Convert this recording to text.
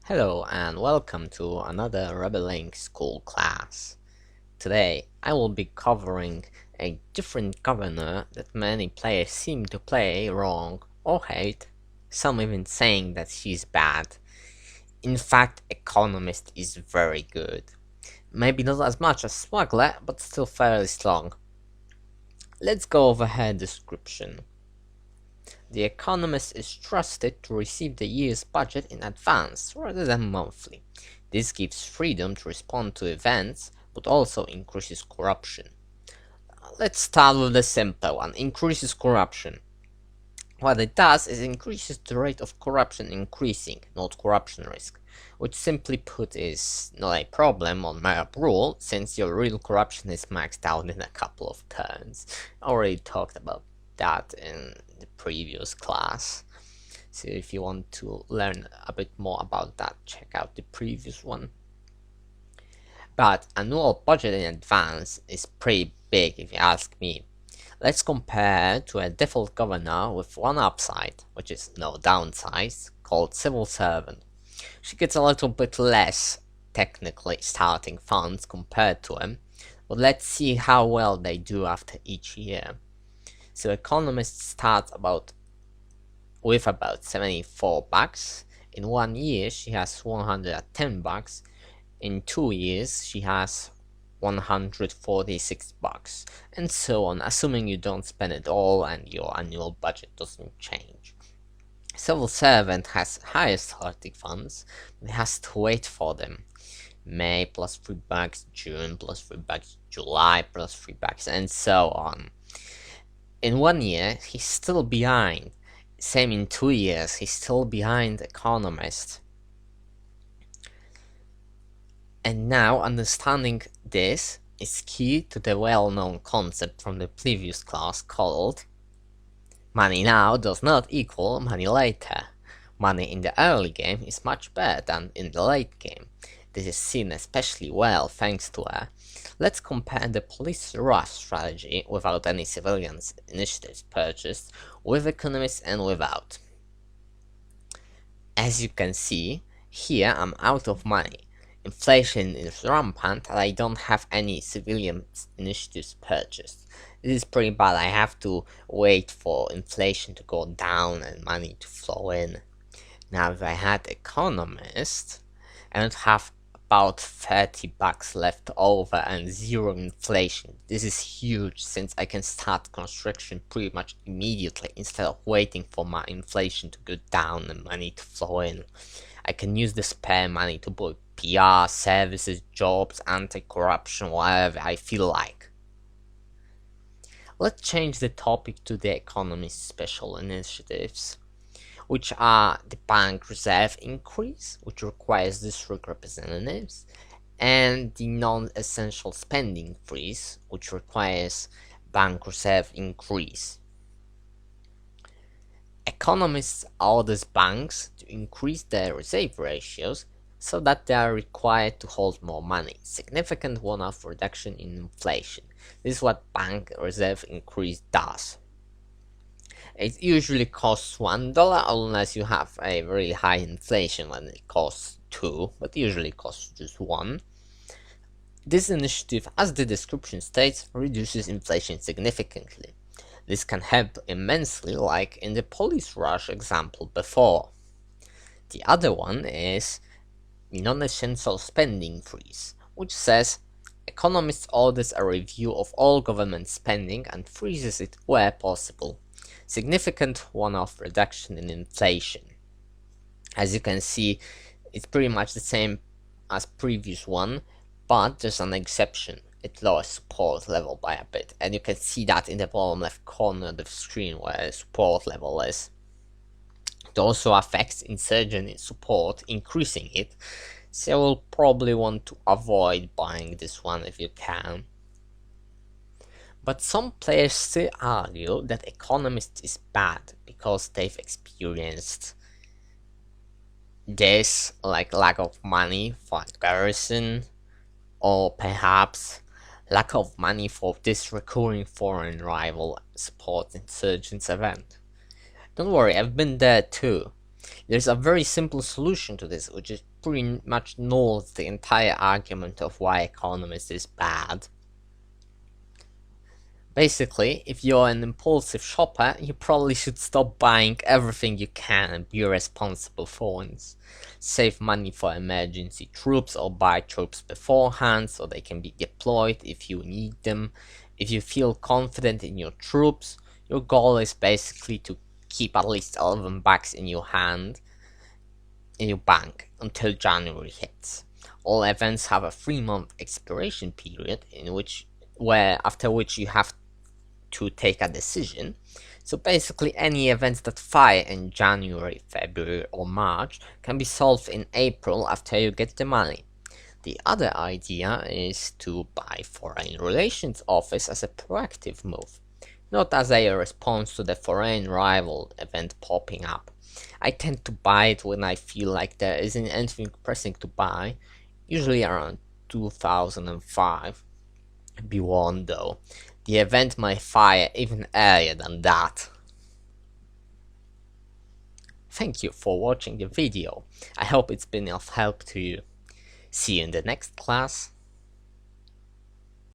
Hello and welcome to another Rebelling School class. Today I will be covering a different governor that many players seem to play wrong or hate, some even saying that she's bad. In fact, Economist is very good. Maybe not as much as Smuggler, but still fairly strong. Let's go over her description. The Economist is trusted to receive the year's budget in advance rather than monthly. This gives freedom to respond to events, but also increases corruption. Let's start with the simpler one, increases corruption. What it does is increases the rate of corruption increasing, not corruption risk, which simply put is not a problem on MERP rule, since your real corruption is maxed out in a couple of turns. I already talked about that in the previous class, so if you want to learn a bit more about that, check out the previous one. But annual budget in advance is pretty big if you ask me. Let's compare to a default governor with one upside, which is no downside, called civil servant. She gets a little bit less, technically, starting funds compared to him, but let's see how well they do after each year. So Economist starts with about 74 bucks. In 1 year she has 110 bucks. In 2 years she has 146 bucks, and so on, assuming you don't spend it all and your annual budget doesn't change. Civil servant has higher starting funds, but has to wait for them. May plus 3 bucks, June plus 3 bucks, July plus 3 bucks, and so on. In 1 year, he's still behind. Same in 2 years, he's still behind Economist. And now understanding this is key to the well-known concept from the previous class called money now does not equal money later. Money in the early game is much better than in the late game. This is seen especially well thanks to a let's compare the police rush strategy without any civilians initiatives purchased with Economist and without. As you can see, here I'm out of money. Inflation is rampant and I don't have any civilian initiatives purchased. This is pretty bad. I have to wait for inflation to go down and money to flow in. Now if I had Economist, I would have about 30 bucks left over and zero inflation. This is huge since I can start construction pretty much immediately instead of waiting for my inflation to go down and money to flow in. I can use the spare money to buy PR, services, jobs, anti-corruption, whatever I feel like. Let's change the topic to the Economist special initiatives, which are the bank reserve increase, which requires district representatives, and the non-essential spending freeze, which requires bank reserve increase. Economists orders banks to increase their reserve ratios so that they are required to hold more money, significant one-off reduction in inflation. This is what bank reserve increase does. It usually costs $1 unless you have a really high inflation when it costs 2, but usually costs just 1. This initiative, as the description states, reduces inflation significantly. This can help immensely, like in the police rush example before. The other one is the non-essential spending freeze, which says Economist orders a review of all government spending and freezes it where possible. Significant one-off reduction in inflation. As you can see, it's pretty much the same as previous one, but there's an exception. It lowers support level by a bit, and you can see that in the bottom left corner of the screen where the support level is. It also affects insurgent support, increasing it, so you'll probably want to avoid buying this one if you can. But some players still argue that Economist is bad because they've experienced this, like lack of money for garrison, or perhaps lack of money for this recurring foreign rival support insurgents event. Don't worry, I've been there too. There's a very simple solution to this, which is pretty much knows the entire argument of why Economist is bad. Basically, if you're an impulsive shopper, you probably should stop buying everything you can and be responsible for once. Save money for emergency troops or buy troops beforehand so they can be deployed if you need them. If you feel confident in your troops, your goal is basically to keep at least 11 bucks in your hand, in your bank, until January hits. All events have a 3-month expiration period after which you have to take a decision. So basically any events that fire in January, February or March can be solved in April after you get the money. The other idea is to buy Foreign Relations Office as a proactive move, not as a response to the foreign rival event popping up. I tend to buy it when I feel like there isn't anything pressing to buy, usually around 2005. Be warned though, the event might fire even earlier than that. Thank you for watching the video. I hope it's been of help to you. See you in the next class.